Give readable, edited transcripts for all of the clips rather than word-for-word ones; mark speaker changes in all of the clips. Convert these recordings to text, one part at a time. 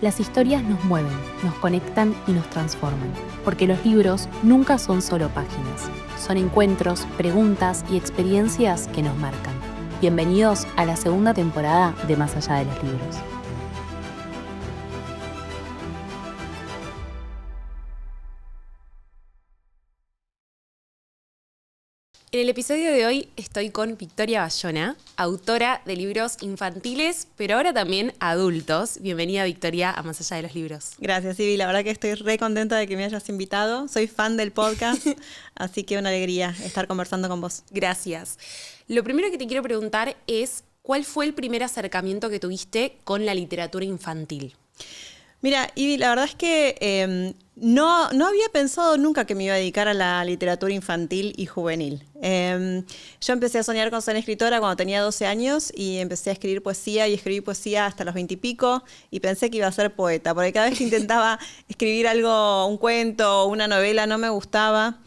Speaker 1: Las historias nos mueven, nos conectan y nos transforman, porque los libros nunca son solo páginas, son encuentros, preguntas y experiencias que nos marcan. Bienvenidos a la segunda temporada de Más allá de los libros.
Speaker 2: En el episodio de hoy estoy con Victoria Bayona, autora de libros infantiles, pero ahora también adultos. Bienvenida, Victoria, a Más allá de los libros.
Speaker 3: Gracias, Ivy. La verdad que estoy re contenta de que me hayas invitado. Soy fan del podcast, así que una alegría estar conversando con vos.
Speaker 2: Gracias. Lo primero que te quiero preguntar es, ¿cuál fue el primer acercamiento que tuviste con la literatura infantil?
Speaker 3: Mira, Ivy, la verdad es que no había pensado nunca que me iba a dedicar a la literatura infantil y juvenil. Yo empecé a soñar con ser escritora cuando tenía 12 años y empecé a escribir poesía y escribí poesía hasta los 20 y pico y pensé que iba a ser poeta, porque cada vez que intentaba escribir algo, un cuento o una novela, no me gustaba.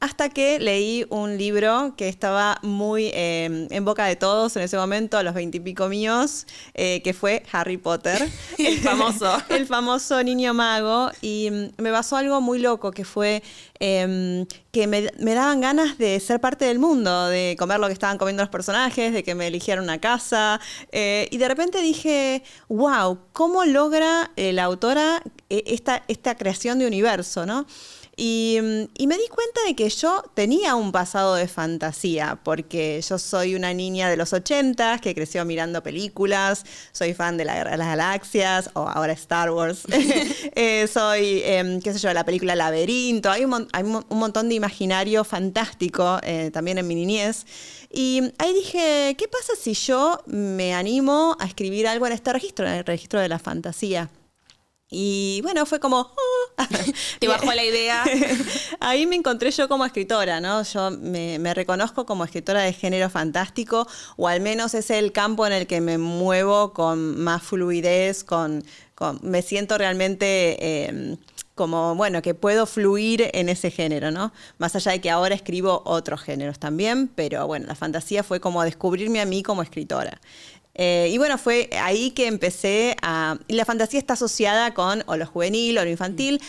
Speaker 3: Hasta que leí un libro que estaba muy en boca de todos en ese momento, a los 20 y pico míos, que fue Harry Potter.
Speaker 2: El famoso.
Speaker 3: El famoso niño mago. Y me pasó algo muy loco, que fue que me daban ganas de ser parte del mundo, de comer lo que estaban comiendo los personajes, de que me eligieran una casa. Y de repente dije, wow, ¿cómo logra la autora esta creación de universo, ¿no? Y me di cuenta de que yo tenía un pasado de fantasía, porque yo soy una niña de los 80 que creció mirando películas, soy fan de la Guerra de las Galaxias, o ahora Star Wars, soy, qué sé yo, la película Laberinto, hay un montón de imaginario fantástico también en mi niñez. Y ahí dije, ¿qué pasa si yo me animo a escribir algo en este registro, en el registro de la fantasía? Y bueno, fue como...
Speaker 2: Te bajó la idea.
Speaker 3: Ahí me encontré yo como escritora, ¿no? Yo me reconozco como escritora de género fantástico, o al menos es el campo en el que me muevo con más fluidez, me siento realmente... como, bueno, que puedo fluir en ese género, ¿no? Más allá de que ahora escribo otros géneros también, pero bueno, la fantasía fue como descubrirme a mí como escritora. Y bueno, fue ahí que empecé y la fantasía está asociada con o lo juvenil o lo infantil,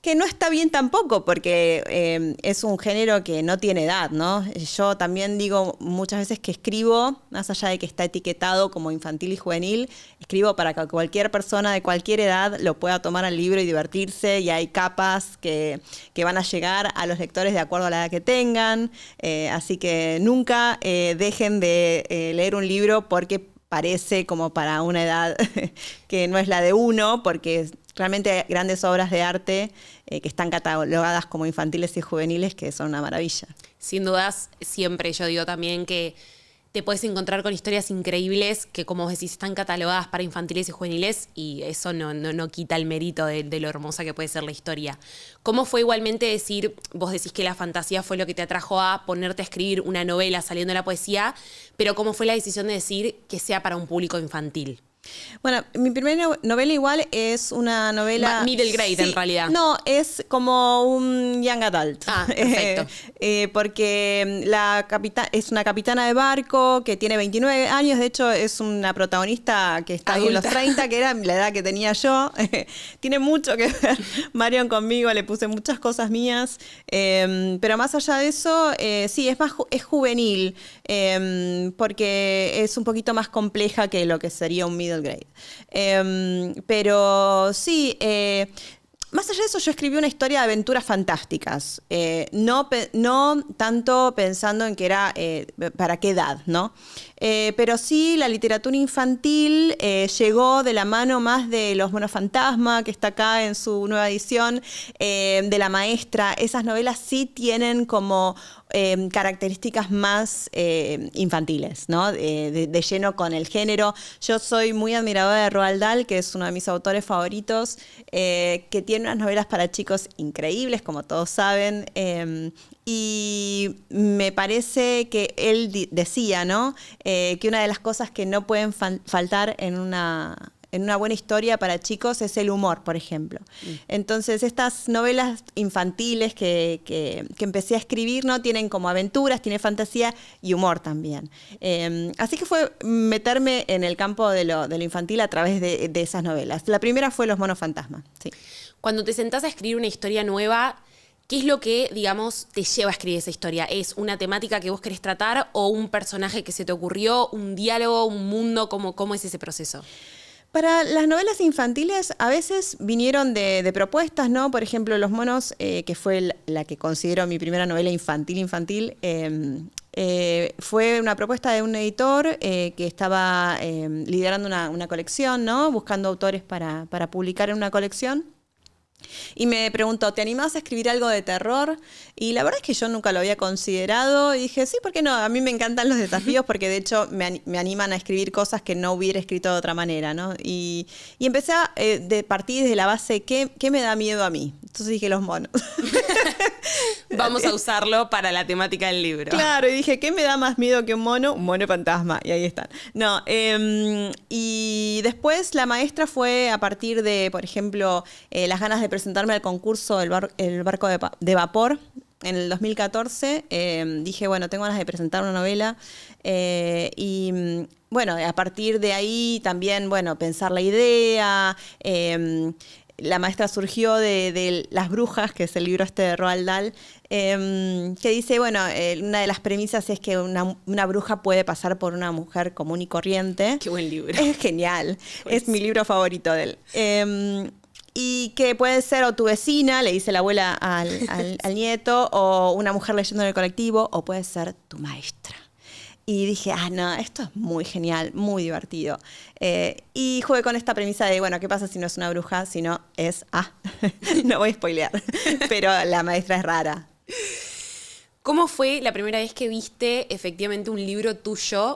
Speaker 3: que no está bien tampoco, porque es un género que no tiene edad, ¿no? Yo también digo muchas veces que escribo, más allá de que está etiquetado como infantil y juvenil, escribo para que cualquier persona de cualquier edad lo pueda tomar al libro y divertirse, y hay capas que van a llegar a los lectores de acuerdo a la edad que tengan, así que nunca dejen de leer un libro porque parece como para una edad que no es la de uno, porque realmente hay grandes obras de arte que están catalogadas como infantiles y juveniles, que son una maravilla.
Speaker 2: Sin dudas, siempre yo digo también que te puedes encontrar con historias increíbles que, como vos decís, están catalogadas para infantiles y juveniles, y eso no quita el mérito de lo hermosa que puede ser la historia. ¿Cómo fue igualmente decir, vos decís que la fantasía fue lo que te atrajo a ponerte a escribir una novela saliendo de la poesía, pero cómo fue la decisión de decir que sea para un público infantil?
Speaker 3: Bueno, mi primera novela igual es una novela...
Speaker 2: Middle grade, sí, en realidad.
Speaker 3: No, es como un young adult.
Speaker 2: Perfecto.
Speaker 3: Porque es una capitana de barco que tiene 29 años. De hecho, es una protagonista que está ahí en los 30, que era la edad que tenía yo. Tiene mucho que ver Marion conmigo, le puse muchas cosas mías. Pero más allá de eso, sí, es juvenil. Porque es un poquito más compleja que lo que sería un middle grade. Pero sí, más allá de eso, yo escribí una historia de aventuras fantásticas, no tanto pensando en que era para qué edad, ¿no? Pero sí, la literatura infantil llegó de la mano más de Los Monos Fantasma, que está acá en su nueva edición, de La Maestra. Esas novelas sí tienen como características más infantiles, ¿no? De lleno con el género. Yo soy muy admiradora de Roald Dahl, que es uno de mis autores favoritos, que tiene unas novelas para chicos increíbles, como todos saben, y me parece que él decía, ¿no? Que una de las cosas que no pueden faltar en en una buena historia para chicos es el humor, por ejemplo. Entonces, estas novelas infantiles que empecé a escribir, ¿no? Tienen como aventuras, tiene fantasía y humor también. Así que fue meterme en el campo de lo infantil a través de esas novelas. La primera fue Los monos fantasma, sí.
Speaker 2: Cuando te sentás a escribir una historia nueva, ¿qué es lo que, digamos, te lleva a escribir esa historia? ¿Es una temática que vos querés tratar o un personaje que se te ocurrió, un diálogo, un mundo? ¿Cómo es ese proceso?
Speaker 3: Para las novelas infantiles a veces vinieron de propuestas, ¿no? Por ejemplo, Los monos, que fue la que considero mi primera novela infantil, fue una propuesta de un editor que estaba liderando una colección, ¿no? Buscando autores para publicar en una colección. Y me preguntó, ¿te animás a escribir algo de terror? Y la verdad es que yo nunca lo había considerado y dije, sí, ¿por qué no? A mí me encantan los desafíos porque de hecho me animan a escribir cosas que no hubiera escrito de otra manera, ¿no? Y empecé a partir desde la base, ¿qué me da miedo a mí? Entonces dije, los monos.
Speaker 2: Vamos a usarlo para la temática del libro.
Speaker 3: Claro, y dije, ¿qué me da más miedo que un mono? Un mono fantasma, y ahí están. No, y después la maestra fue a partir de, por ejemplo, las ganas de presentarme al concurso El barco de vapor en el 2014. Dije, bueno, tengo ganas de presentar una novela y bueno, a partir de ahí también, bueno, pensar la idea. La maestra surgió de Las brujas, que es el libro de Roald Dahl, que dice, bueno, una de las premisas es que una bruja puede pasar por una mujer común y corriente.
Speaker 2: Qué buen libro.
Speaker 3: Es genial,
Speaker 2: Pues.
Speaker 3: es mi libro favorito de él. Y que puede ser o tu vecina, le dice la abuela al nieto, o una mujer leyendo en el colectivo, o puede ser tu maestra. Y dije, no, esto es muy genial, muy divertido. Y jugué con esta premisa de, bueno, ¿qué pasa si no es una bruja? Si no es, no voy a spoilear, pero la maestra es rara.
Speaker 2: ¿Cómo fue la primera vez que viste efectivamente un libro tuyo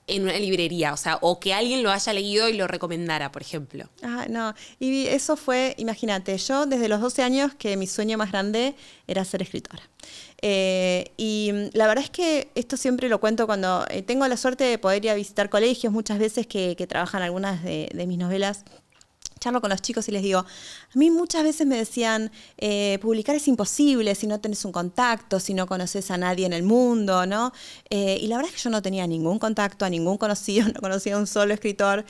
Speaker 2: en una librería? O sea, o que alguien lo haya leído y lo recomendara, por ejemplo.
Speaker 3: No, y eso fue, imagínate, yo desde los 12 años que mi sueño más grande era ser escritora. Y la verdad es que esto siempre lo cuento cuando tengo la suerte de poder ir a visitar colegios, muchas veces que trabajan algunas de mis novelas. Charlo con los chicos y les digo, a mí muchas veces me decían, publicar es imposible si no tenés un contacto, si no conoces a nadie en el mundo, ¿no? Y la verdad es que yo no tenía ningún contacto, a ningún conocido, no conocía a un solo escritor,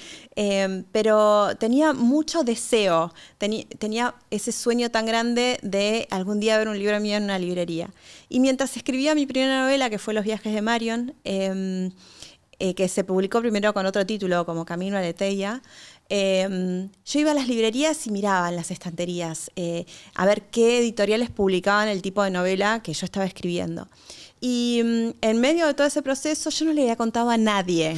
Speaker 3: pero tenía mucho deseo, tenía ese sueño tan grande de algún día ver un libro mío en una librería. Y mientras escribía mi primera novela, que fue Los viajes de Marion, que se publicó primero con otro título, como Camino a Leteia, yo iba a las librerías y miraba en las estanterías a ver qué editoriales publicaban el tipo de novela que yo estaba escribiendo. Y en medio de todo ese proceso yo no le había contado a nadie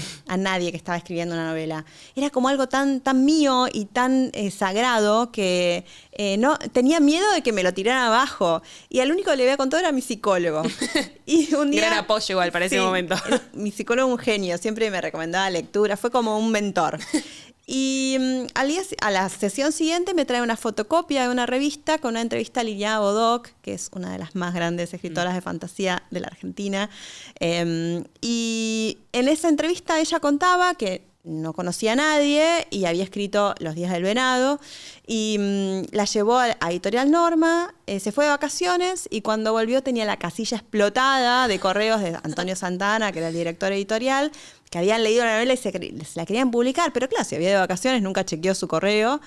Speaker 3: que estaba escribiendo una novela. Era como algo tan mío y tan sagrado que no tenía miedo de que me lo tiraran abajo. Y al único que le había contado era mi psicólogo. Y un día,
Speaker 2: gran apoyo igual para ese momento.
Speaker 3: Mi psicólogo un genio, siempre me recomendaba lectura, fue como un mentor. Y a la sesión siguiente me trae una fotocopia de una revista con una entrevista a Liliana Bodoc, que es una de las más grandes escritoras de fantasía de la Argentina. Y en esa entrevista ella contaba que no conocía a nadie y había escrito Los días del venado y la llevó a Editorial Norma, se fue de vacaciones y cuando volvió tenía la casilla explotada de correos de Antonio Santana, que era el director editorial, que habían leído la novela y se la querían publicar, pero claro, si había de vacaciones nunca chequeó su correo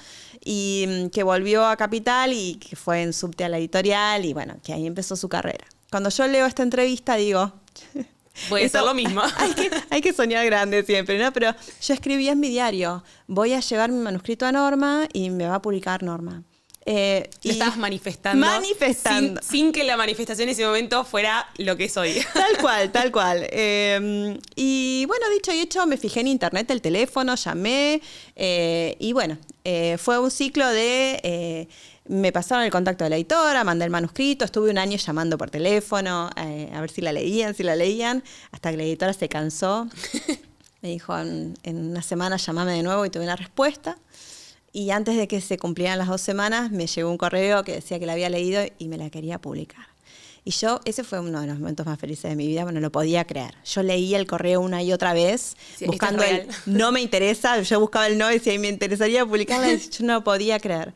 Speaker 3: y que volvió a Capital y que fue en subte a la editorial y bueno, que ahí empezó su carrera. Cuando yo leo esta entrevista digo...
Speaker 2: Puede ser lo mismo.
Speaker 3: Hay que soñar grande siempre, ¿no? Pero yo escribía en mi diario, voy a llevar mi manuscrito a Norma y me va a publicar Norma.
Speaker 2: Lo estabas manifestando.
Speaker 3: Manifestando.
Speaker 2: Sin que la manifestación en ese momento fuera lo que es hoy.
Speaker 3: Tal cual. Y bueno, dicho y hecho, me fijé en internet el teléfono, llamé y bueno, fue un ciclo de... me pasaron el contacto de la editora, mandé el manuscrito, estuve un año llamando por teléfono a ver si la leían, hasta que la editora se cansó. Me dijo, en una semana llamame de nuevo y tuve una respuesta. Y antes de que se cumplieran las 2 semanas, me llegó un correo que decía que la había leído y me la quería publicar. Y ese fue uno de los momentos más felices de mi vida, bueno, no lo podía creer. Yo leía el correo una y otra vez,
Speaker 2: Sí,
Speaker 3: buscando
Speaker 2: esto es
Speaker 3: el
Speaker 2: real.
Speaker 3: no me interesa, yo buscaba el no y si me interesaría publicarla, y yo no lo podía creer.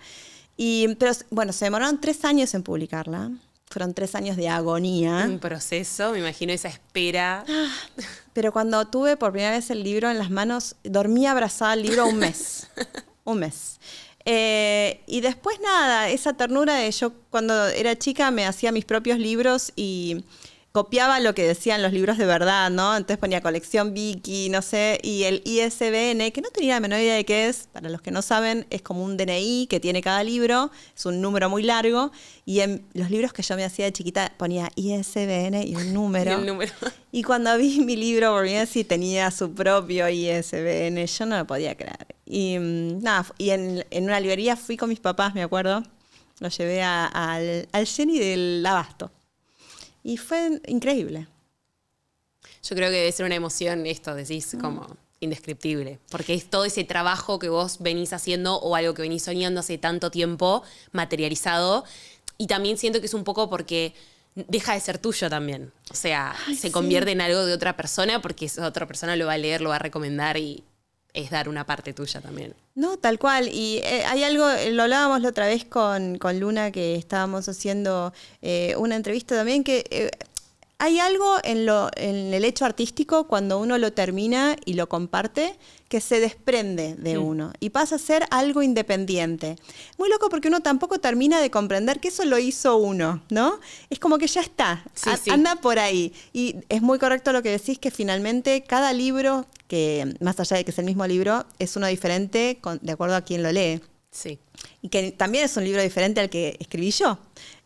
Speaker 3: Pero bueno, se demoraron 3 años en publicarla. Fueron 3 años de agonía.
Speaker 2: Un proceso, me imagino esa espera.
Speaker 3: Pero cuando tuve por primera vez el libro en las manos, dormí abrazada al libro un mes. Un mes. Y después nada, esa ternura de yo cuando era chica me hacía mis propios libros y copiaba lo que decían los libros de verdad, ¿no? Entonces ponía colección Vicky, no sé, y el ISBN, que no tenía la menor idea de qué es, para los que no saben, es como un DNI que tiene cada libro, es un número muy largo, y en los libros que yo me hacía de chiquita ponía ISBN y un número.
Speaker 2: Y el número.
Speaker 3: Y cuando vi mi libro por primera vez y tenía su propio ISBN, yo no lo podía creer. Y nada, y en una librería fui con mis papás, me acuerdo, lo llevé al Jenny del Abasto. Y fue increíble.
Speaker 2: Yo creo que debe ser una emoción, esto decís, como indescriptible. Porque es todo ese trabajo que vos venís haciendo o algo que venís soñando hace tanto tiempo, materializado. Y también siento que es un poco porque deja de ser tuyo también. O sea, se convierte en algo de otra persona porque esa otra persona lo va a leer, lo va a recomendar y es dar una parte tuya también.
Speaker 3: No, tal cual. Y hay algo, lo hablábamos la otra vez con Luna, que estábamos haciendo una entrevista también, que hay algo en el hecho artístico cuando uno lo termina y lo comparte que se desprende de uno y pasa a ser algo independiente. Muy loco porque uno tampoco termina de comprender que eso lo hizo uno, ¿no? Es como que ya está,
Speaker 2: Sí, sí.
Speaker 3: anda por ahí. Y es muy correcto lo que decís, que finalmente cada libro, que más allá de que es el mismo libro, es uno diferente de acuerdo a quién lo lee.
Speaker 2: Sí.
Speaker 3: Y que también es un libro diferente al que escribí yo.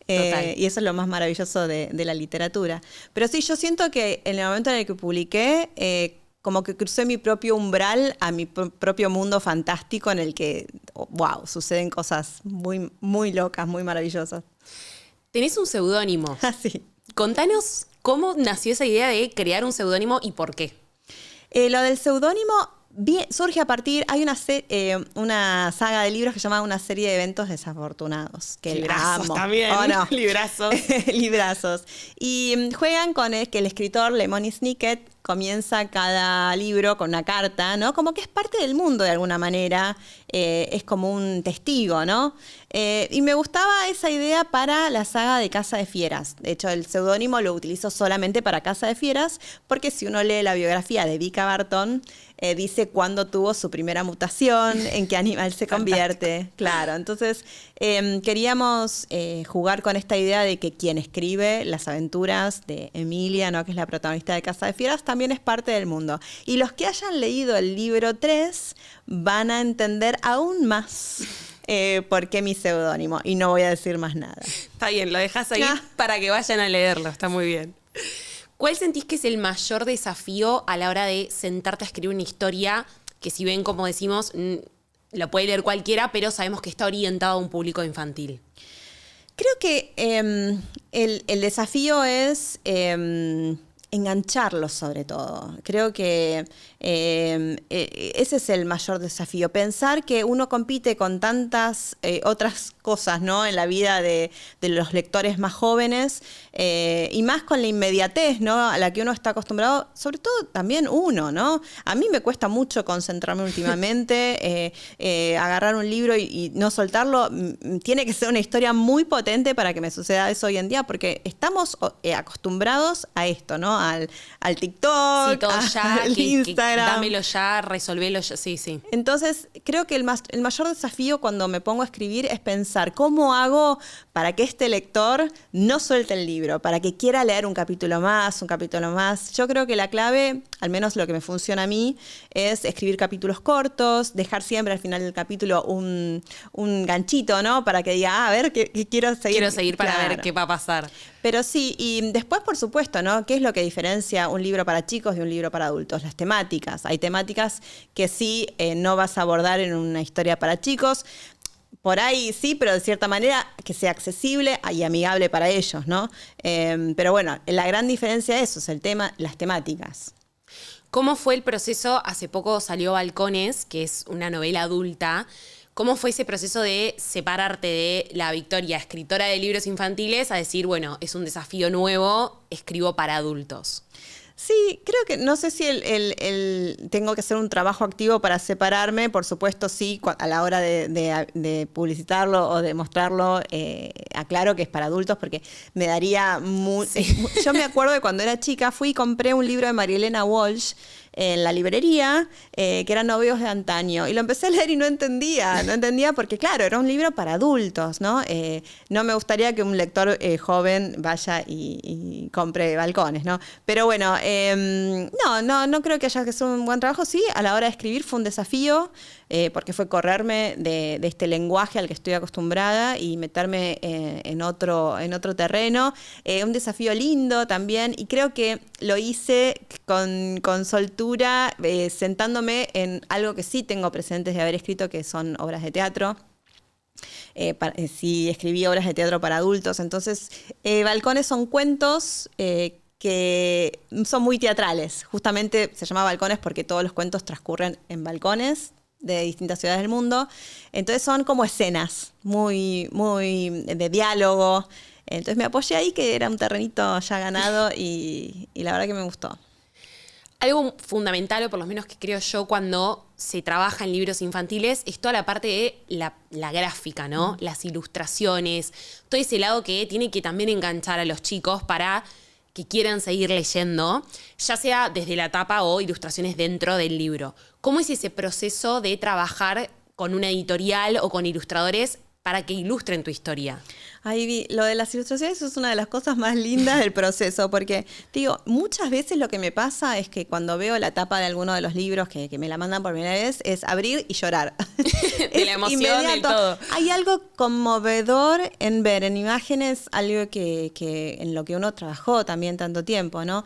Speaker 2: Total.
Speaker 3: Y eso es lo más maravilloso de la literatura. Pero sí, yo siento que en el momento en el que publiqué, como que crucé mi propio umbral a mi propio mundo fantástico en el que, wow, suceden cosas muy, muy locas, muy maravillosas.
Speaker 2: Tenés un seudónimo.
Speaker 3: Así.
Speaker 2: Contanos cómo nació esa idea de crear un seudónimo y por qué.
Speaker 3: Lo del seudónimo surge a partir, hay una saga de libros que se llama Una serie de eventos desafortunados. Que
Speaker 2: Librazos
Speaker 3: amo.
Speaker 2: también.
Speaker 3: ¿O no?
Speaker 2: Librazos.
Speaker 3: Librazos. Y juegan con que el escritor Lemony Snicket comienza cada libro con una carta, ¿no? Como que es parte del mundo de alguna manera, es como un testigo, ¿no? Y me gustaba esa idea para la saga de Casa de Fieras. De hecho, el seudónimo lo utilizo solamente para Casa de Fieras, porque si uno lee la biografía de Vika Barton, dice cuándo tuvo su primera mutación, en qué animal se convierte. Claro, entonces queríamos jugar con esta idea de que quien escribe las aventuras de Emilia, ¿no? Que es la protagonista de Casa de Fieras, también es parte del mundo. Y los que hayan leído el libro 3 van a entender aún más por qué mi seudónimo. Y no voy a decir más nada.
Speaker 2: Está bien, lo dejas ahí
Speaker 3: Ah.
Speaker 2: para que vayan a leerlo, está muy bien. ¿Cuál sentís que es el mayor desafío a la hora de sentarte a escribir una historia que, si bien, como decimos, lo puede leer cualquiera, pero sabemos que está orientado a un público infantil?
Speaker 3: Creo que el desafío es engancharlos, sobre todo. Creo que ese es el mayor desafío. Pensar que uno compite con tantas otras cosas, ¿no? En la vida de los lectores más jóvenes y más con la inmediatez, ¿no? A la que uno está acostumbrado, sobre todo también uno, ¿no? A mí me cuesta mucho concentrarme últimamente, agarrar un libro y no soltarlo. Tiene que ser una historia muy potente para que me suceda eso hoy en día, porque estamos acostumbrados a esto, ¿no? Al TikTok,
Speaker 2: Sí, todo ya,
Speaker 3: al
Speaker 2: que
Speaker 3: Instagram.
Speaker 2: dámelo ya, resolvelo ya. Sí, sí.
Speaker 3: Entonces, creo que el mayor desafío cuando me pongo a escribir es pensar cómo hago para que este lector no suelte el libro, para que quiera leer un capítulo más, un capítulo más. Yo creo que la clave, al menos lo que me funciona a mí, es escribir capítulos cortos, dejar siempre al final del capítulo un ganchito, ¿no? Para que diga, a ver, ¿qué quiero seguir?
Speaker 2: Quiero seguir para
Speaker 3: Claro.
Speaker 2: ver qué va a pasar.
Speaker 3: Pero sí, y después, por supuesto, ¿no? ¿Qué es lo que diferencia un libro para chicos de un libro para adultos? Las temáticas. Hay temáticas que sí no vas a abordar en una historia para chicos. Por ahí sí, pero de cierta manera que sea accesible y amigable para ellos, ¿no? Pero bueno, la gran diferencia es eso, es el tema, las temáticas.
Speaker 2: ¿Cómo fue el proceso? Hace poco salió Balcones, que es una novela adulta. ¿Cómo fue ese proceso de separarte de la Victoria, escritora de libros infantiles, a decir, bueno, es un desafío nuevo, escribo para adultos?
Speaker 3: Sí, creo que no sé si tengo que hacer un trabajo activo para separarme. Por supuesto, sí, a la hora de publicitarlo o de mostrarlo, aclaro que es para adultos porque me daría Yo me acuerdo de cuando era chica, fui y compré un libro de María Elena Walsh en la librería, que eran Novios de Antaño. Y lo empecé a leer y no entendía porque, claro, era un libro para adultos, ¿no? No me gustaría que un lector joven vaya y compre Balcones, ¿no? Pero bueno, no creo que haya que hacer un buen trabajo. Sí, a la hora de escribir fue un desafío, porque fue correrme de este lenguaje al que estoy acostumbrada y meterme en otro terreno. Un desafío lindo también, y creo que lo hice con soltura, sentándome en algo que sí tengo presentes de haber escrito, que son obras de teatro. Sí, escribí obras de teatro para adultos. Entonces, Balcones son cuentos que son muy teatrales. Justamente se llama Balcones porque todos los cuentos transcurren en balcones de distintas ciudades del mundo. Entonces son como escenas muy, muy de diálogo. Entonces me apoyé ahí, que era un terrenito ya ganado, y la verdad que me gustó.
Speaker 2: Algo fundamental, o por lo menos que creo yo, cuando se trabaja en libros infantiles, es toda la parte de la gráfica, ¿no? Las ilustraciones, todo ese lado que tiene que también enganchar a los chicos para que quieran seguir leyendo, ya sea desde la tapa o ilustraciones dentro del libro. ¿Cómo es ese proceso de trabajar con una editorial o con ilustradores para que ilustren tu historia?
Speaker 3: Ahí lo de las ilustraciones es una de las cosas más lindas del proceso, porque, digo, muchas veces lo que me pasa es que cuando veo la tapa de alguno de los libros que me la mandan por primera vez, es abrir y llorar.
Speaker 2: De la emoción, del todo.
Speaker 3: Hay algo conmovedor en ver en imágenes algo que en lo que uno trabajó también tanto tiempo, ¿no?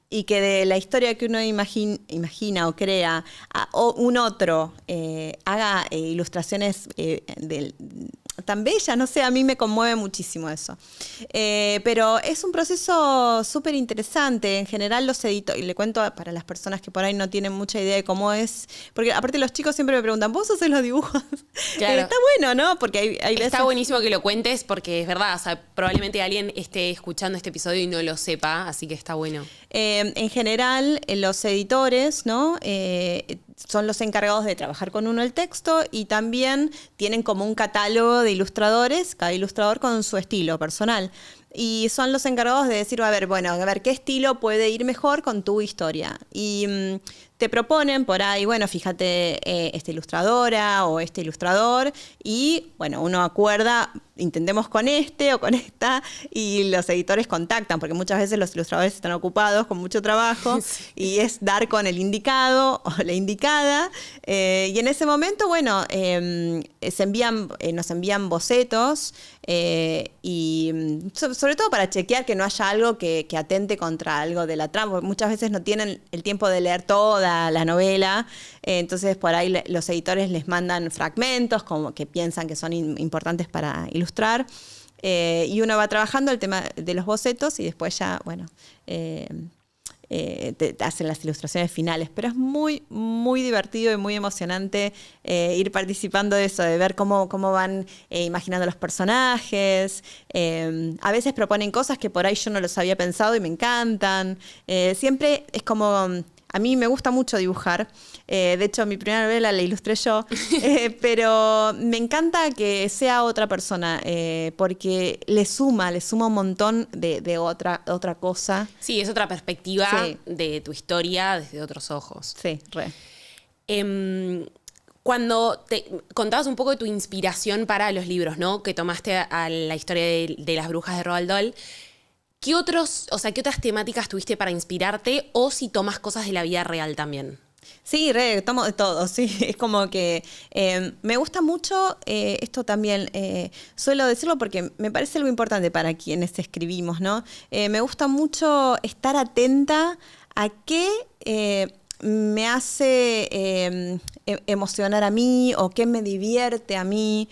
Speaker 3: Y que de la historia que uno imagina o crea, o un otro haga ilustraciones tan bellas, no sé, a mí me conmueve muchísimo eso. Pero es un proceso súper interesante. En general los edito, y le cuento para las personas que por ahí no tienen mucha idea de cómo es, porque aparte los chicos siempre me preguntan, ¿vos haces los dibujos?
Speaker 2: Claro.
Speaker 3: Está bueno, ¿no? Porque hay veces...
Speaker 2: Está buenísimo que lo cuentes porque es verdad, o sea, probablemente alguien esté escuchando este episodio y no lo sepa, así que está bueno.
Speaker 3: En general, los editores, ¿no? Son los encargados de trabajar con uno el texto, y también tienen como un catálogo de ilustradores, cada ilustrador con su estilo personal. Y son los encargados de decir, a ver, qué estilo puede ir mejor con tu historia. Y te proponen por ahí, bueno, fíjate, esta ilustradora o este ilustrador, y bueno, uno acuerda, intentemos con este o con esta, y los editores contactan, porque muchas veces los ilustradores están ocupados con mucho trabajo, sí. Y es dar con el indicado o la indicada, y en ese momento, bueno, nos envían bocetos, y sobre todo para chequear que no haya algo que atente contra algo de la trama, porque muchas veces no tienen el tiempo de leer toda la novela, entonces por ahí los editores les mandan fragmentos como que piensan que son importantes para ilustrar, y uno va trabajando el tema de los bocetos y después ya, bueno, te hacen las ilustraciones finales, pero es muy, muy divertido y muy emocionante ir participando de eso, de ver cómo van imaginando los personajes. A veces proponen cosas que por ahí yo no los había pensado y me encantan. Siempre es como... A mí me gusta mucho dibujar. De hecho, mi primera novela la ilustré yo. Pero me encanta que sea otra persona, porque le suma un montón de otra cosa.
Speaker 2: Sí, es otra perspectiva, sí, de tu historia desde otros ojos.
Speaker 3: Sí, re.
Speaker 2: Cuando te contabas un poco de tu inspiración para los libros, ¿no? Que tomaste a la historia de las brujas de Roald Dahl. ¿Qué otras temáticas tuviste para inspirarte, o si tomas cosas de la vida real también?
Speaker 3: Sí, tomo de todo, sí. Es como que me gusta mucho esto también, suelo decirlo porque me parece algo importante para quienes escribimos, ¿no? Me gusta mucho estar atenta a qué me hace emocionar a mí o qué me divierte a mí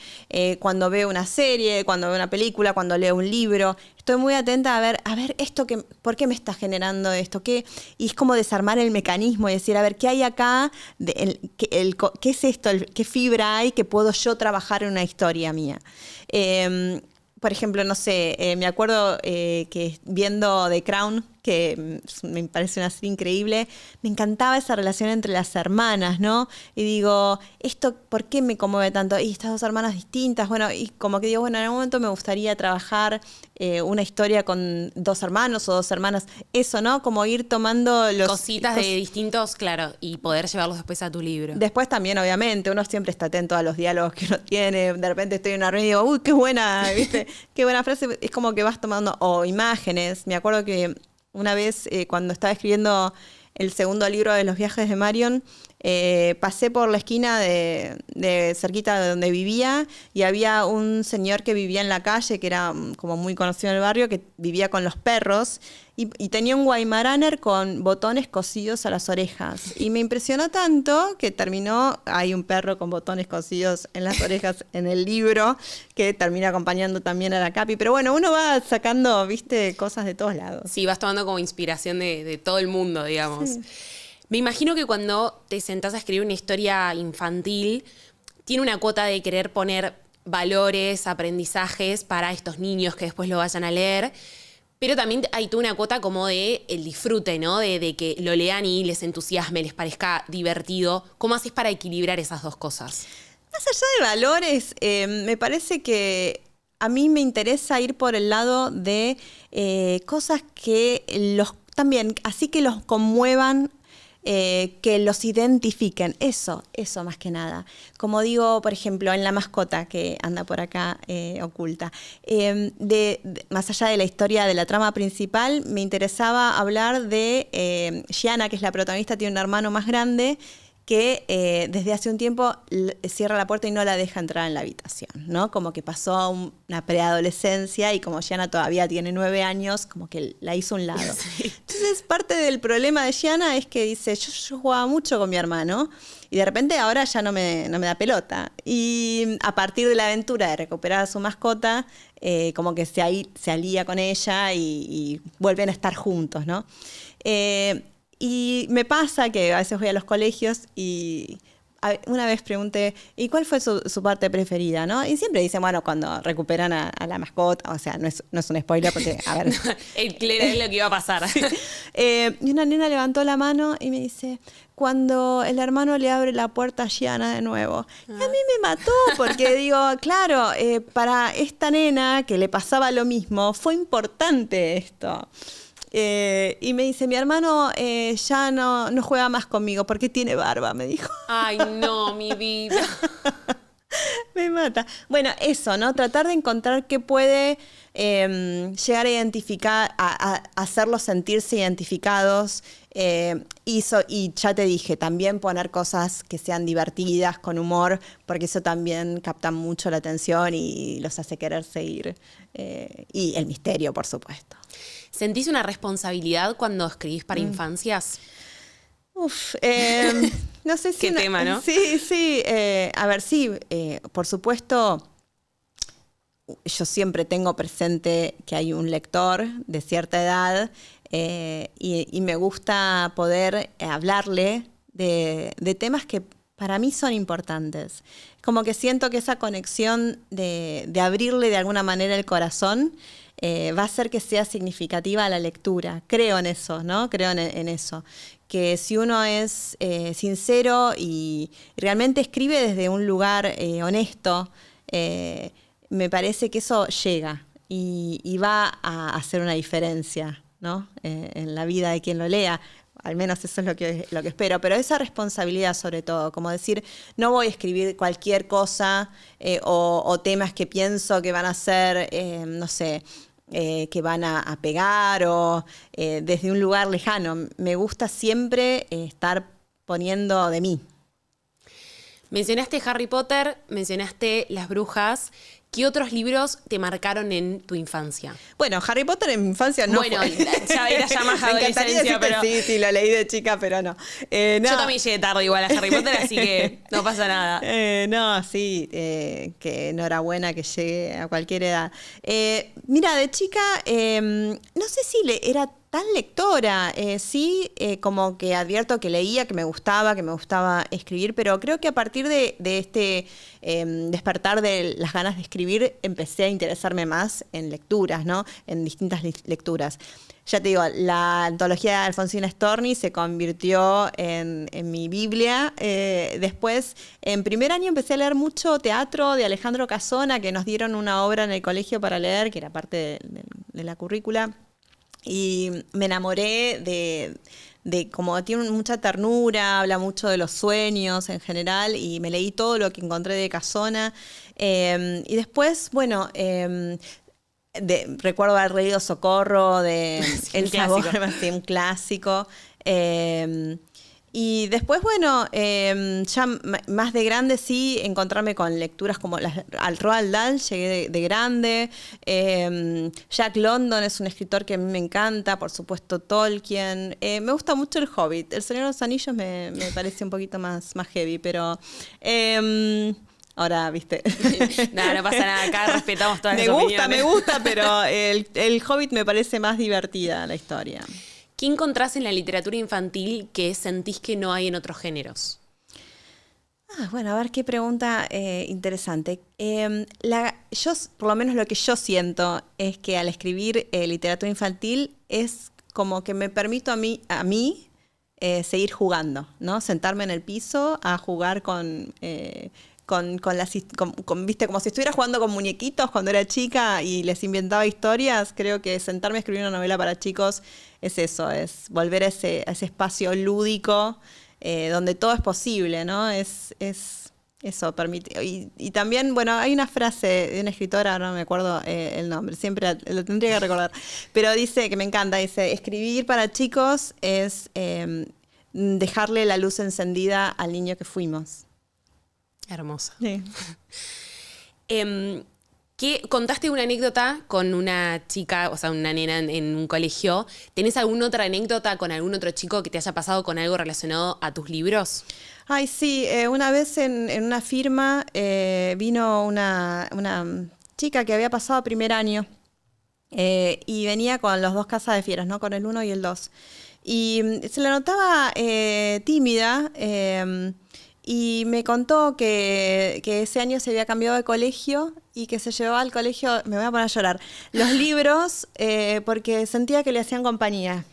Speaker 3: cuando veo una serie, cuando veo una película, cuando leo un libro. Estoy muy atenta a ver esto ¿por qué me está generando esto? Y es como desarmar el mecanismo y decir, a ver, ¿qué hay acá? ¿Qué es esto? ¿Qué fibra hay que puedo yo trabajar en una historia mía? Por ejemplo, no sé, me acuerdo que viendo The Crown, que me parece una serie increíble, me encantaba esa relación entre las hermanas, ¿no? Y digo, ¿por qué me conmueve tanto? Y estas dos hermanas distintas, bueno, y como que digo, bueno, en algún momento me gustaría trabajar una historia con dos hermanos o dos hermanas, eso, ¿no? Como ir tomando
Speaker 2: cositas de distintos, claro, y poder llevarlos después a tu libro.
Speaker 3: Después también, obviamente, uno siempre está atento a los diálogos que uno tiene, de repente estoy en una reunión y digo, uy, qué buena, ¿viste? Qué buena frase, es como que vas tomando, o imágenes, me acuerdo que una vez cuando estaba escribiendo el segundo libro de los viajes de Marion, pasé por la esquina de cerquita de donde vivía y había un señor que vivía en la calle, que era como muy conocido en el barrio, que vivía con los perros y tenía un Weimaraner con botones cosidos a las orejas. Y me impresionó tanto que hay un perro con botones cosidos en las orejas en el libro, que termina acompañando también a la Capi. Pero bueno, uno va sacando, viste, cosas de todos lados.
Speaker 2: Sí, vas tomando como inspiración de todo el mundo, digamos. Sí. Me imagino que cuando te sentás a escribir una historia infantil, tiene una cuota de querer poner valores, aprendizajes para estos niños que después lo vayan a leer, pero también hay toda una cuota como de el disfrute, ¿no? De que lo lean y les entusiasme, les parezca divertido. ¿Cómo haces para equilibrar esas dos cosas?
Speaker 3: Más allá de valores, me parece que a mí me interesa ir por el lado de cosas que también, así que los conmuevan, que los identifiquen, eso más que nada. Como digo, por ejemplo, en La mascota, que anda por acá oculta, más allá de la historia de la trama principal, me interesaba hablar de Gianna, que es la protagonista, tiene un hermano más grande, que desde hace un tiempo cierra la puerta y no la deja entrar en la habitación, ¿no? Como que pasó una preadolescencia y como Gianna todavía tiene 9 años, como que la hizo a un lado. Sí. Entonces, parte del problema de Gianna es que dice, yo jugaba mucho con mi hermano y de repente ahora ya no me da pelota. Y a partir de la aventura de recuperar a su mascota, como que se alía con ella y vuelven a estar juntos, ¿no? Y me pasa que a veces voy a los colegios y una vez pregunté, ¿y cuál fue su parte preferida? ¿No? Y siempre dicen, bueno, cuando recuperan a la mascota, o sea, no es un spoiler porque, a ver.
Speaker 2: Es lo que iba a pasar.
Speaker 3: Sí. Y una nena levantó la mano y me dice, cuando el hermano le abre la puerta a Gianna de nuevo. Y a mí me mató porque digo, claro, para esta nena que le pasaba lo mismo, fue importante esto. Y me dice, mi hermano ya no juega más conmigo porque tiene barba, me dijo.
Speaker 2: Ay, no, mi vida.
Speaker 3: Me mata. Bueno, eso, ¿no? Tratar de encontrar qué puede llegar a identificar, a hacerlos sentirse identificados. Y ya te dije, también poner cosas que sean divertidas, con humor, porque eso también capta mucho la atención y los hace querer seguir. Y el misterio, por supuesto.
Speaker 2: ¿Sentís una responsabilidad cuando escribís para infancias?
Speaker 3: No sé si...
Speaker 2: Qué tema, ¿no?
Speaker 3: Sí. A ver, sí, por supuesto, yo siempre tengo presente que hay un lector de cierta edad y me gusta poder hablarle de temas que para mí son importantes. Como que siento que esa conexión de abrirle de alguna manera el corazón va a hacer que sea significativa la lectura. Creo en eso, ¿no? Creo en eso. Que si uno es sincero y realmente escribe desde un lugar honesto, me parece que eso llega y va a hacer una diferencia, ¿no? En la vida de quien lo lea. Al menos eso es lo que espero. Pero esa responsabilidad sobre todo, como decir, no voy a escribir cualquier cosa o temas que pienso que van a ser, no sé, que van a pegar o desde un lugar lejano. Me gusta siempre estar poniendo de mí.
Speaker 2: Mencionaste Harry Potter, mencionaste Las Brujas. ¿Qué otros libros te marcaron en tu infancia?
Speaker 3: Bueno, Harry Potter en mi infancia no
Speaker 2: Bueno,
Speaker 3: fue.
Speaker 2: ya era ya más
Speaker 3: Me encantaría
Speaker 2: adolescencia,
Speaker 3: decirte
Speaker 2: pero
Speaker 3: sí, lo leí de chica, pero no. No.
Speaker 2: yo también llegué tarde igual a Harry Potter, así que no pasa nada.
Speaker 3: No, sí, que enhorabuena que llegue a cualquier edad. Mira, de chica, no sé si era tan lectora. Sí, como que advierto que leía, que me gustaba escribir, pero creo que a partir de este despertar de las ganas de escribir, empecé a interesarme más en lecturas, ¿no? En distintas lecturas. Ya te digo, la antología de Alfonsina Storni se convirtió en mi Biblia. Después, en primer año empecé a leer mucho teatro de Alejandro Casona, que nos dieron una obra en el colegio para leer, que era parte de la currícula. Y me enamoré de como tiene mucha ternura, habla mucho de los sueños en general, y me leí todo lo que encontré de Casona. Y después, bueno... recuerdo haber leído Socorro de
Speaker 2: Sí,
Speaker 3: El Sabor, sí, un clásico. Y después, bueno, ya más de grande sí, encontrarme con lecturas como al Roald Dahl, llegué de grande. Jack London es un escritor que a mí me encanta, por supuesto Tolkien. Me gusta mucho El Hobbit. El Señor de los Anillos me parece un poquito más heavy, pero... ahora, viste.
Speaker 2: No pasa nada, acá respetamos todas las opiniones.
Speaker 3: Me gusta, pero el Hobbit me parece más divertida la historia.
Speaker 2: ¿Qué encontrás en la literatura infantil que sentís que no hay en otros géneros?
Speaker 3: Bueno, a ver qué pregunta interesante. Yo, por lo menos lo que yo siento es que al escribir literatura infantil es como que me permito a mí seguir jugando, ¿no? Sentarme en el piso a jugar viste, como si estuviera jugando con muñequitos cuando era chica y les inventaba historias. Creo que sentarme a escribir una novela para chicos es eso, es volver a ese espacio lúdico donde todo es posible, ¿no? Es eso, permite. Y también, bueno, hay una frase de una escritora, no me acuerdo el nombre, siempre lo tendría que recordar, pero dice, que me encanta, dice, escribir para chicos es dejarle la luz encendida al niño que fuimos.
Speaker 2: Hermosa.
Speaker 3: Sí.
Speaker 2: Contaste una anécdota con una chica, o sea, una nena en un colegio. ¿Tenés alguna otra anécdota con algún otro chico que te haya pasado con algo relacionado a tus libros?
Speaker 3: Ay, sí. Una vez en una firma vino una chica que había pasado primer año y venía con los dos Casas de Fieras, ¿no? Con el 1 y el 2. Y se la notaba tímida. Y me contó que ese año se había cambiado de colegio y que se llevaba al colegio, me voy a poner a llorar, los libros porque sentía que le hacían compañía.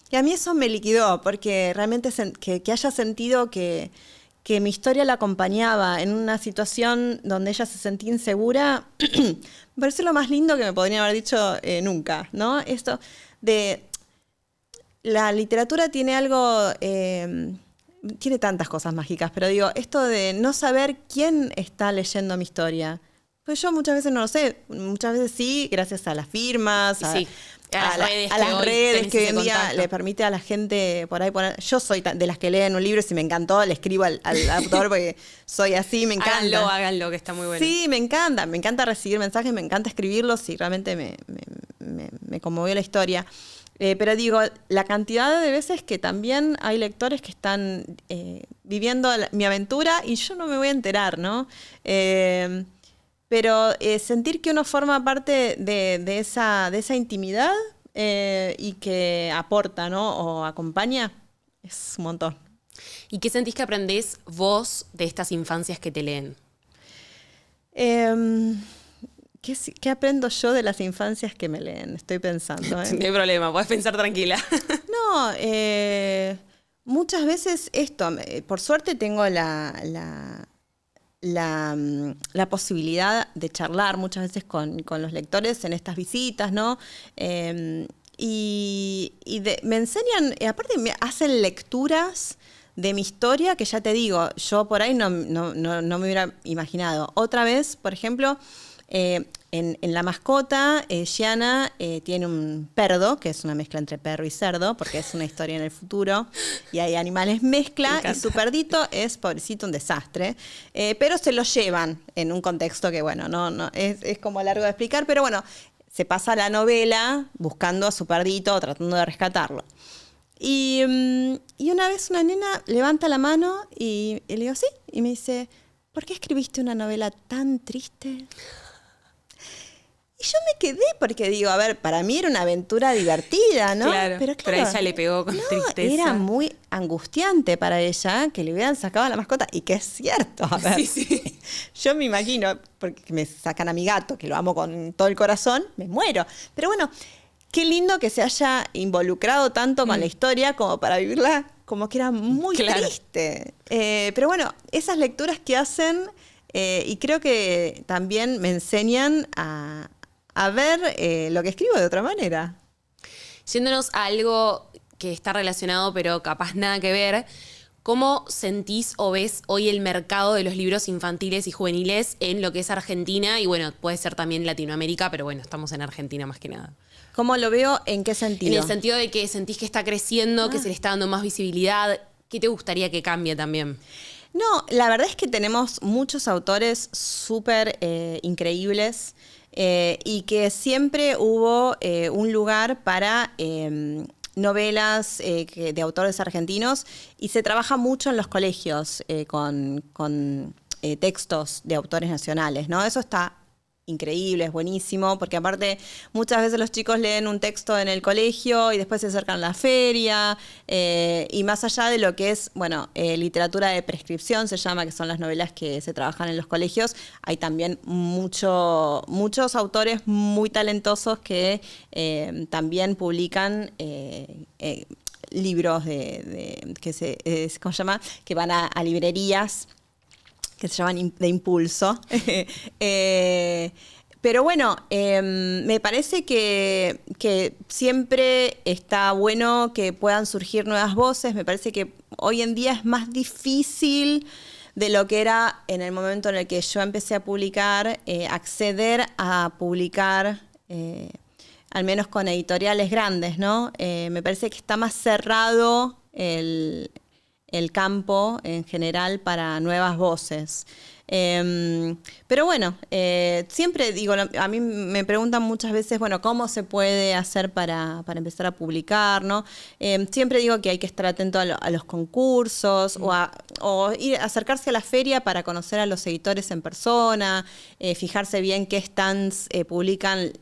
Speaker 3: Y a mí eso me liquidó, porque realmente que haya sentido que mi historia la acompañaba en una situación donde ella se sentía insegura, me parece lo más lindo que me podrían haber dicho nunca, ¿no? Esto de... La literatura tiene algo... tiene tantas cosas mágicas, pero digo, esto de no saber quién está leyendo mi historia. Pues yo muchas veces no lo sé, muchas veces sí, gracias a las firmas,
Speaker 2: sí,
Speaker 3: a las redes que hoy en día le permite a la gente por ahí poner. Yo soy de las que leen un libro y si me encantó, le escribo al autor porque soy así, me encanta.
Speaker 2: Háganlo, que está muy bueno.
Speaker 3: Sí, me encanta recibir mensajes, me encanta escribirlos y realmente me conmovió la historia. Pero digo, la cantidad de veces que también hay lectores que están viviendo mi aventura y yo no me voy a enterar, ¿no? Pero sentir que uno forma parte de esa intimidad y que aporta, ¿no? O acompaña, es un montón.
Speaker 2: ¿Y qué sentís que aprendés vos de estas infancias que te leen?
Speaker 3: ¿Qué aprendo yo de las infancias que me leen? Estoy pensando.
Speaker 2: No hay problema, podés pensar tranquila.
Speaker 3: No, muchas veces esto, por suerte tengo la posibilidad de charlar muchas veces con los lectores en estas visitas, ¿no? Me enseñan, aparte me hacen lecturas de mi historia que ya te digo, yo por ahí no me hubiera imaginado. Otra vez, por ejemplo... En La Mascota, Gianna tiene un perdo, que es una mezcla entre perro y cerdo, porque es una historia en el futuro, y hay animales mezcla, y su perdito es, pobrecito, un desastre, pero se lo llevan en un contexto que, bueno, no es como largo de explicar, pero bueno, se pasa la novela buscando a su perdito, tratando de rescatarlo. Y una vez una nena levanta la mano y le digo, sí, y me dice, ¿por qué escribiste una novela tan triste? Y yo me quedé porque digo, a ver, para mí era una aventura divertida, ¿no?
Speaker 2: Claro, pero a ella le pegó con tristeza.
Speaker 3: Era muy angustiante para ella que le hubieran sacado a La Mascota, y que es cierto. A ver,
Speaker 2: Sí.
Speaker 3: yo me imagino, porque me sacan a mi gato, que lo amo con todo el corazón, me muero. Pero bueno, qué lindo que se haya involucrado tanto con la historia como para vivirla como que era muy triste. Pero bueno, esas lecturas que hacen, y creo que también me enseñan a ver lo que escribo de otra manera.
Speaker 2: Yéndonos a algo que está relacionado, pero capaz nada que ver, ¿cómo sentís o ves hoy el mercado de los libros infantiles y juveniles en lo que es Argentina? Y bueno, puede ser también Latinoamérica, pero bueno, estamos en Argentina más que nada.
Speaker 3: ¿Cómo lo veo? ¿En qué sentido?
Speaker 2: En el sentido de que sentís que está creciendo, que se le está dando más visibilidad. ¿Qué te gustaría que cambie también?
Speaker 3: No, la verdad es que tenemos muchos autores súper increíbles, y que siempre hubo un lugar para novelas de autores argentinos, y se trabaja mucho en los colegios con textos de autores nacionales, ¿no? Eso está increíble, es buenísimo, porque aparte muchas veces los chicos leen un texto en el colegio y después se acercan a la feria, y más allá de lo que es, bueno, literatura de prescripción se llama, que son las novelas que se trabajan en los colegios, hay también muchos autores muy talentosos que también publican libros ¿cómo se llama? Que van a librerías, que se llaman de impulso. Pero bueno, me parece que siempre está bueno que puedan surgir nuevas voces. Me parece que hoy en día es más difícil de lo que era en el momento en el que yo empecé a publicar, acceder a publicar, al menos con editoriales grandes, ¿no? Me parece que está más cerrado el campo en general para nuevas voces. Pero bueno, siempre digo, a mí me preguntan muchas veces, bueno, ¿cómo se puede hacer para empezar a publicar, ¿no? Siempre digo que hay que estar atento a los concursos, o ir acercarse a la feria para conocer a los editores en persona, fijarse bien qué stands publican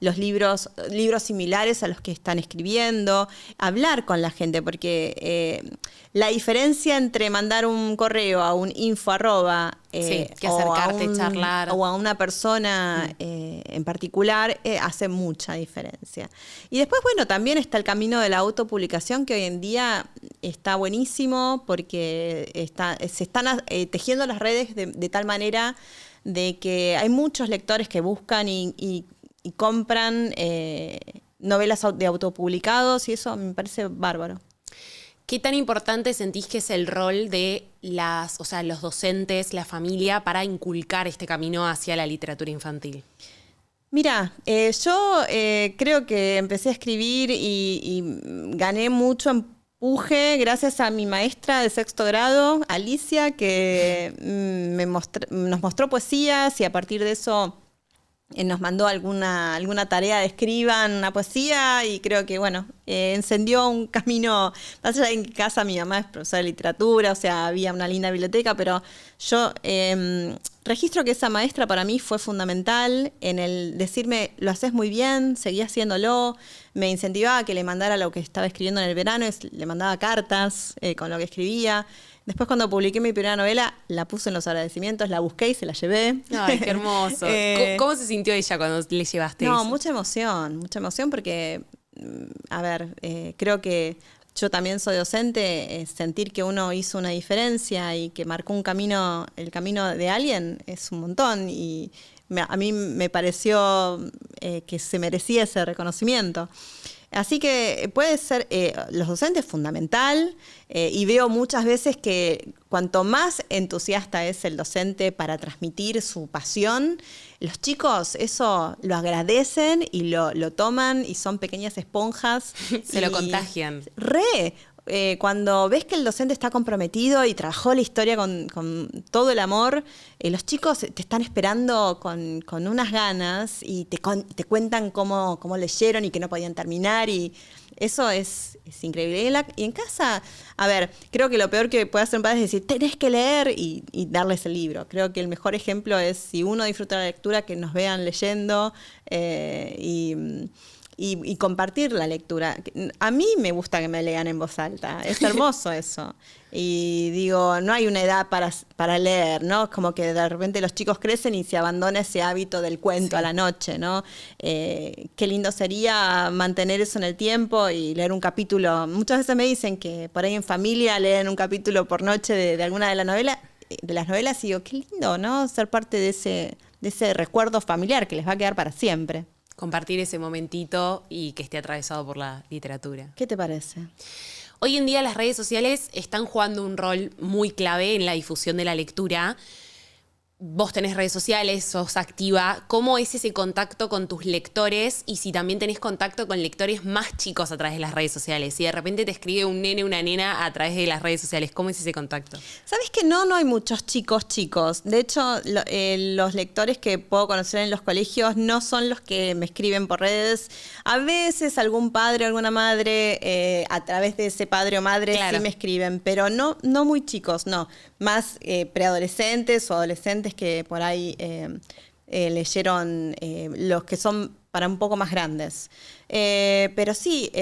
Speaker 3: los libros similares a los que están escribiendo, hablar con la gente, porque la diferencia entre mandar un correo a un info @
Speaker 2: que acercarte, charlar.
Speaker 3: O a una persona en particular hace mucha diferencia. Y después, bueno, también está el camino de la autopublicación, que hoy en día está buenísimo porque se están tejiendo las redes de tal manera de que hay muchos lectores que buscan y compran novelas de autopublicados, y eso me parece bárbaro.
Speaker 2: ¿Qué tan importante sentís que es el rol de los docentes, la familia, para inculcar este camino hacia la literatura infantil?
Speaker 3: Mira, yo creo que empecé a escribir y gané mucho empuje gracias a mi maestra de 6º grado, Alicia, que nos mostró poesías, y a partir de eso nos mandó alguna tarea de escriban una poesía, y creo que, bueno, encendió un camino. Más allá de en casa mi mamá es profesora de literatura, o sea, había una linda biblioteca, pero yo registro que esa maestra para mí fue fundamental en el decirme, lo haces muy bien, seguí haciéndolo, me incentivaba a que le mandara lo que estaba escribiendo en el verano, le mandaba cartas con lo que escribía. Después, cuando publiqué mi primera novela, la puse en los agradecimientos, la busqué y se la llevé.
Speaker 2: Ay, qué hermoso. ¿Cómo se sintió ella cuando le llevaste eso?
Speaker 3: No, mucha emoción porque, a ver, creo que yo también soy docente, sentir que uno hizo una diferencia y que marcó el camino de alguien es un montón, y a mí me pareció que se merecía ese reconocimiento. Así que puede ser, los docentes fundamental, y veo muchas veces que cuanto más entusiasta es el docente para transmitir su pasión, los chicos eso lo agradecen y lo toman y son pequeñas esponjas.
Speaker 2: Se lo contagian.
Speaker 3: Cuando ves que el docente está comprometido y trabajó la historia con todo el amor, los chicos te están esperando con unas ganas y te cuentan cómo leyeron y que no podían terminar, y eso es increíble. Y en casa, a ver, creo que lo peor que puede hacer un padre es decir, tenés que leer y darles el libro. Creo que el mejor ejemplo es, si uno disfruta la lectura, que nos vean leyendo y compartir la lectura. A mí me gusta que me lean en voz alta, es hermoso eso. Y digo, no hay una edad para leer, ¿no? Es como que de repente los chicos crecen y se abandona ese hábito del cuento a la noche, ¿no? Qué lindo sería mantener eso en el tiempo y leer un capítulo. Muchas veces me dicen que por ahí en familia leen un capítulo por noche de alguna de las novelas, y digo, qué lindo, ¿no? Ser parte de ese recuerdo familiar que les va a quedar para siempre.
Speaker 2: Compartir ese momentito y que esté atravesado por la literatura.
Speaker 3: ¿Qué te parece?
Speaker 2: Hoy en día las redes sociales están jugando un rol muy clave en la difusión de la lectura. Vos tenés redes sociales, sos activa. ¿Cómo es ese contacto con tus lectores? Y si también tenés contacto con lectores más chicos a través de las redes sociales. Si de repente te escribe un nene, una nena a través de las redes sociales, ¿cómo es ese contacto?
Speaker 3: ¿Sabés que no hay muchos chicos? De hecho, los lectores que puedo conocer en los colegios no son los que me escriben por redes. A veces algún padre o alguna madre, a través de ese padre o madre, claro, sí me escriben, pero no muy chicos, no. Más preadolescentes o adolescentes que por ahí leyeron, los que son para un poco más grandes. Pero sí,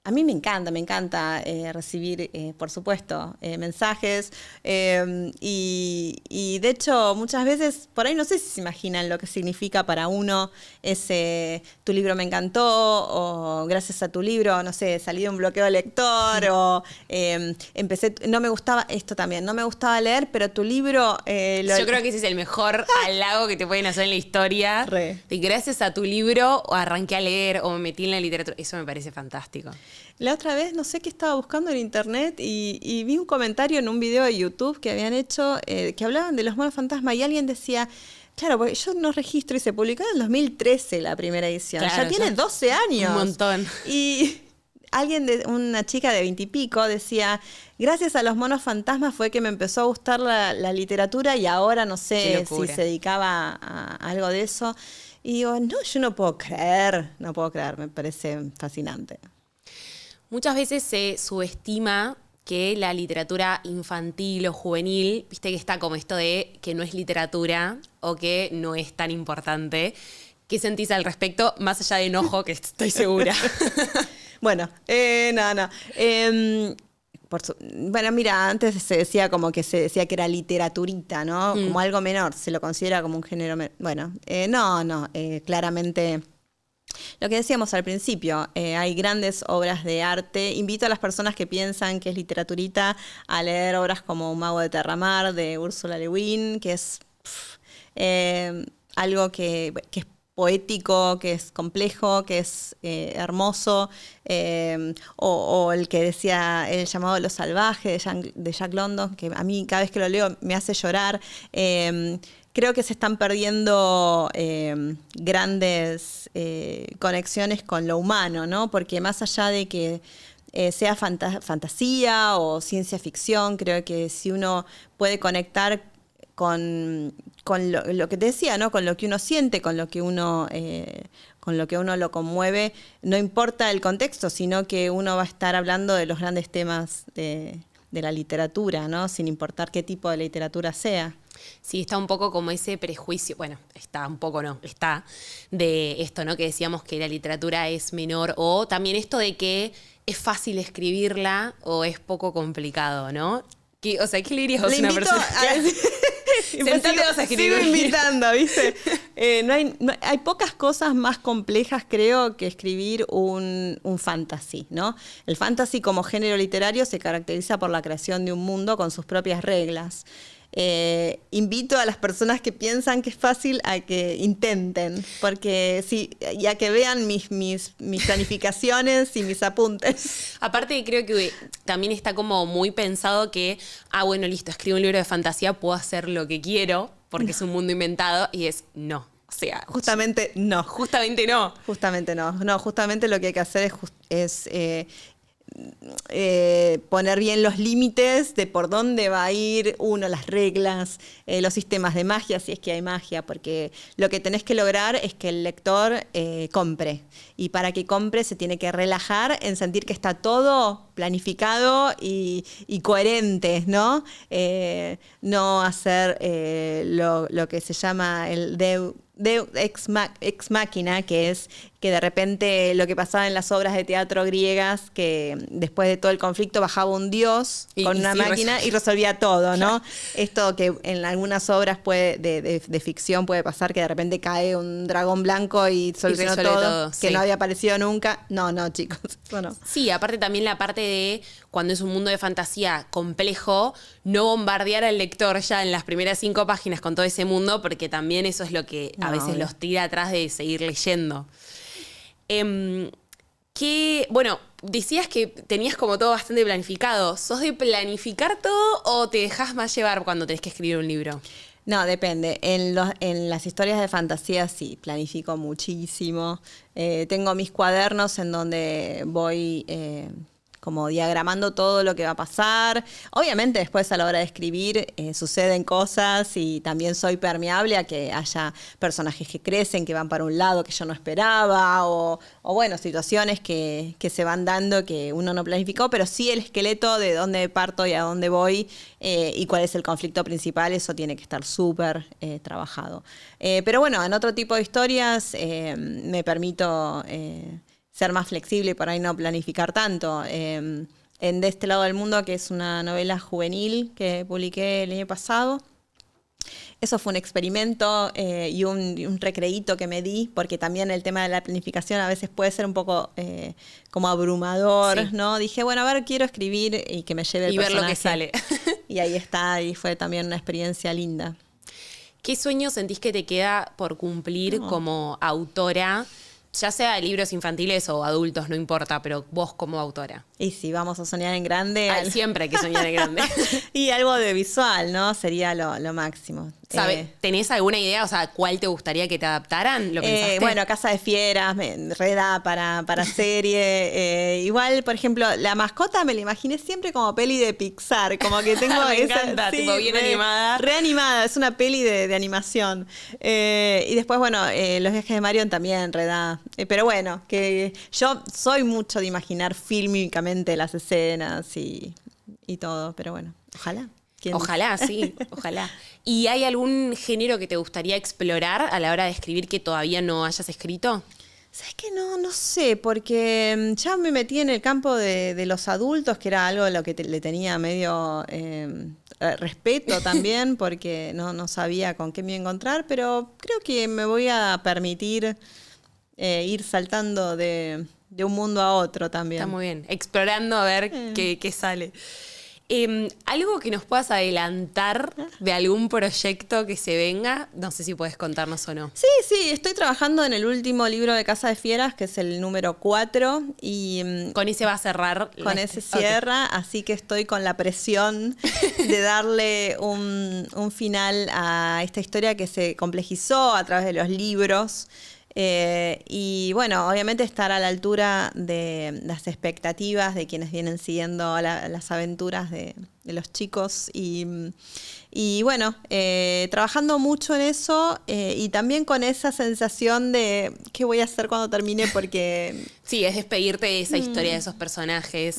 Speaker 3: a mí me encanta recibir, por supuesto, mensajes. Y de hecho, muchas veces, por ahí no sé si se imaginan lo que significa para uno ese tu libro me encantó, o gracias a tu libro, no sé, salí de un bloqueo de lector, o no me gustaba leer, pero tu libro...
Speaker 2: Yo creo que ese es el mejor halago que te pueden hacer en la historia. De gracias a tu libro arranqué a leer o me metí en la literatura. Eso me parece fantástico.
Speaker 3: La otra vez, no sé qué estaba buscando en internet y vi un comentario en un video de YouTube que habían hecho, que hablaban de los monos fantasma, y alguien decía, claro, porque yo no registro, y se publicó en el 2013 la primera edición. Claro, ya tiene 12 años.
Speaker 2: Un montón.
Speaker 3: Y una chica de 20 y pico decía, gracias a los monos fantasmas fue que me empezó a gustar la literatura, y ahora no sé si se dedicaba a algo de eso. Y digo, no, yo no puedo creer, me parece fascinante.
Speaker 2: Muchas veces se subestima que la literatura infantil o juvenil, viste que está como esto de que no es literatura o que no es tan importante. ¿Qué sentís al respecto? Más allá de enojo, que estoy segura.
Speaker 3: Bueno, no. Bueno, mira, antes se decía que era literaturita, ¿no? Como algo menor, se lo considera como un género menor. Bueno, claramente... Lo que decíamos al principio, hay grandes obras de arte. Invito a las personas que piensan que es literaturita a leer obras como Un mago de Terramar, de Ursula Le Guin, que es algo que es poético, que es complejo, que es hermoso, o el que decía El llamado de los salvajes, de Jack London, que a mí cada vez que lo leo me hace llorar. Creo que se están perdiendo grandes conexiones con lo humano, ¿no? Porque más allá de que sea fantasía o ciencia ficción, creo que si uno puede conectar con lo que te decía, ¿no? Con lo que uno siente, con lo que uno lo conmueve, no importa el contexto, sino que uno va a estar hablando de los grandes temas de la literatura, ¿no? Sin importar qué tipo de literatura sea.
Speaker 2: Sí, está un poco como ese prejuicio, bueno, está de esto, ¿no? Que decíamos que la literatura es menor, o también esto de que es fácil escribirla o es poco complicado, ¿no? ¿Qué le dirías a una persona? Sentate vas a escribir.
Speaker 3: Sigo invitando, ¿viste? Hay pocas cosas más complejas, creo, que escribir un fantasy, ¿no? El fantasy como género literario se caracteriza por la creación de un mundo con sus propias reglas. invito a las personas que piensan que es fácil a que intenten, porque sí, y a que vean mis planificaciones y mis apuntes.
Speaker 2: Aparte, creo que también está como muy pensado que, bueno, listo, escribo un libro de fantasía, puedo hacer lo que quiero, porque es un mundo inventado, y es no. O sea,
Speaker 3: justamente no.
Speaker 2: Justamente no.
Speaker 3: Justamente no. No, justamente lo que hay que hacer es poner bien los límites de por dónde va a ir las reglas, los sistemas de magia, si es que hay magia, porque lo que tenés que lograr es que el lector compre. Y para que compre se tiene que relajar en sentir que está todo planificado y coherente, ¿no? No hacer lo que se llama el Deus ex machina, que es que de repente lo que pasaba en las obras de teatro griegas, que después de todo el conflicto bajaba un dios con una máquina y resolvía todo, ¿no? Esto que en algunas obras de ficción puede pasar, que de repente cae un dragón blanco y solucionó todo, que no había aparecido nunca. No, chicos, eso no.
Speaker 2: Sí, aparte también la parte de cuando es un mundo de fantasía complejo, no bombardear al lector ya en las primeras 5 páginas con todo ese mundo, porque también eso es lo que a veces los tira atrás de seguir leyendo. Bueno, decías que tenías como todo bastante planificado. ¿Sos de planificar todo o te dejás más llevar cuando tenés que escribir un libro?
Speaker 3: No, depende. En las historias de fantasía sí, planifico muchísimo. Tengo mis cuadernos en donde voy como diagramando todo lo que va a pasar. Obviamente después a la hora de escribir suceden cosas y también soy permeable a que haya personajes que crecen, que van para un lado que yo no esperaba, o bueno, situaciones que se van dando que uno no planificó, pero sí el esqueleto de dónde parto y a dónde voy y cuál es el conflicto principal, eso tiene que estar súper trabajado. Pero bueno, en otro tipo de historias me permito ser más flexible y por ahí no planificar tanto. De este lado del mundo, que es una novela juvenil que publiqué el año pasado, eso fue un experimento y un recreíto que me di, porque también el tema de la planificación a veces puede ser un poco como abrumador, sí, ¿no? Dije, bueno, a ver, quiero escribir y que me lleve el personaje.
Speaker 2: Y ver lo que sale.
Speaker 3: Y ahí está, y fue también una experiencia linda.
Speaker 2: ¿Qué sueño sentís que te queda por cumplir como autora? Ya sea de libros infantiles o adultos, no importa, pero vos como autora.
Speaker 3: Y si vamos a soñar en grande...
Speaker 2: Siempre hay que soñar en grande.
Speaker 3: Y algo de visual, ¿no? Sería lo máximo.
Speaker 2: ¿Tenés alguna idea? O sea, ¿cuál te gustaría que te adaptaran? ¿Lo pensaste?
Speaker 3: Bueno, Casa de Fieras, Reda para serie. Igual, por ejemplo, La Mascota me la imaginé siempre como peli de Pixar. Como que tengo
Speaker 2: me encanta, tipo bien animada.
Speaker 3: Reanimada, es una peli de animación. Y después, bueno, Los Viajes de Marion también, Reda. Pero bueno, que yo soy mucho de imaginar fílmicamente las escenas y todo. Pero bueno, ojalá.
Speaker 2: Ojalá, sí, ojalá. ¿Y hay algún género que te gustaría explorar a la hora de escribir que todavía no hayas escrito?
Speaker 3: ¿Sabes qué? No sé, porque ya me metí en el campo de los adultos, que era algo a lo que le tenía medio respeto también, porque no sabía con qué me iba a encontrar, pero creo que me voy a permitir ir saltando de un mundo a otro también.
Speaker 2: Está muy bien, explorando a ver qué sale. ¿Algo que nos puedas adelantar de algún proyecto que se venga? No sé si puedes contarnos o no.
Speaker 3: Sí, estoy trabajando en el último libro de Casa de Fieras, que es el número 4. Y
Speaker 2: con ese va a cerrar.
Speaker 3: Con ese cierra, así que estoy con la presión de darle un final a esta historia que se complejizó a través de los libros. Y bueno, obviamente estar a la altura de las expectativas de quienes vienen siguiendo las aventuras de los chicos y bueno, trabajando mucho en eso y también con esa sensación de qué voy a hacer cuando termine, porque...
Speaker 2: Sí, es despedirte de esa historia de esos personajes.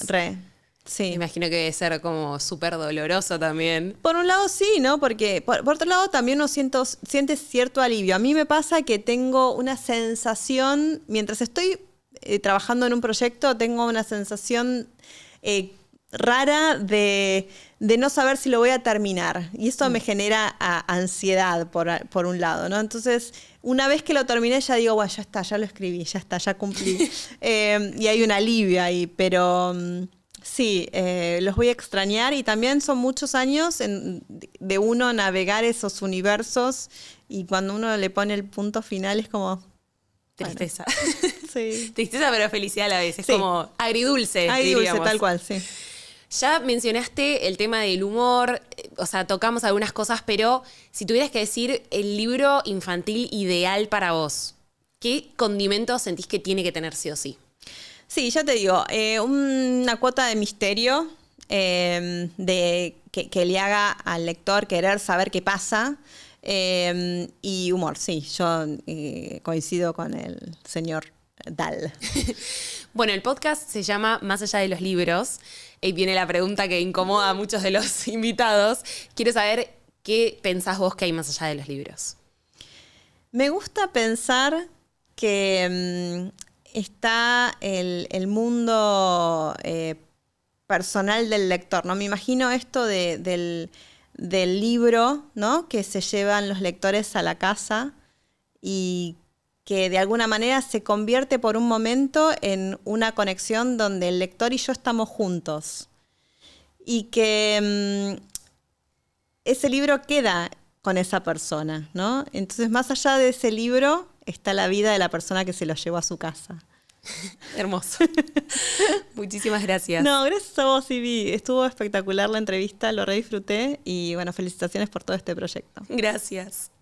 Speaker 2: Sí. Me imagino que debe ser como súper doloroso también.
Speaker 3: Por un lado sí, ¿no? Porque por otro lado también uno siente cierto alivio. A mí me pasa que tengo una sensación, mientras estoy trabajando en un proyecto, tengo una sensación rara de no saber si lo voy a terminar. Y eso me genera ansiedad por un lado, ¿no? Entonces, una vez que lo terminé ya digo, bueno, ya está, ya lo escribí, ya está, ya cumplí. Y hay un alivio ahí, pero... Sí, los voy a extrañar y también son muchos años de uno navegar esos universos y cuando uno le pone el punto final es como...
Speaker 2: Tristeza.
Speaker 3: Bueno, sí.
Speaker 2: Tristeza pero felicidad a la vez. Es
Speaker 3: Sí.
Speaker 2: como agridulce,
Speaker 3: Agridulce,
Speaker 2: diríamos.
Speaker 3: tal cual, sí.
Speaker 2: Ya mencionaste el tema del humor, o sea, tocamos algunas cosas, pero si tuvieras que decir el libro infantil ideal para vos, ¿qué condimento sentís que tiene que tener sí o sí?
Speaker 3: Sí, ya te digo, una cuota de misterio de que le haga al lector querer saber qué pasa y humor, sí, yo coincido con el señor Dahl.
Speaker 2: Bueno, el podcast se llama Más allá de los libros y viene la pregunta que incomoda a muchos de los invitados. Quiero saber qué pensás vos que hay más allá de los libros.
Speaker 3: Me gusta pensar que está el mundo personal del lector, ¿no? Me imagino esto del libro, ¿no? Que se llevan los lectores a la casa y que de alguna manera se convierte por un momento en una conexión donde el lector y yo estamos juntos. Y que ese libro queda con esa persona, ¿no? Entonces, más allá de ese libro, está la vida de la persona que se lo llevó a su casa.
Speaker 2: Hermoso. Muchísimas gracias.
Speaker 3: No, gracias a vos, Ivy. Estuvo espectacular la entrevista, lo re disfruté y bueno, felicitaciones por todo este proyecto.
Speaker 2: Gracias.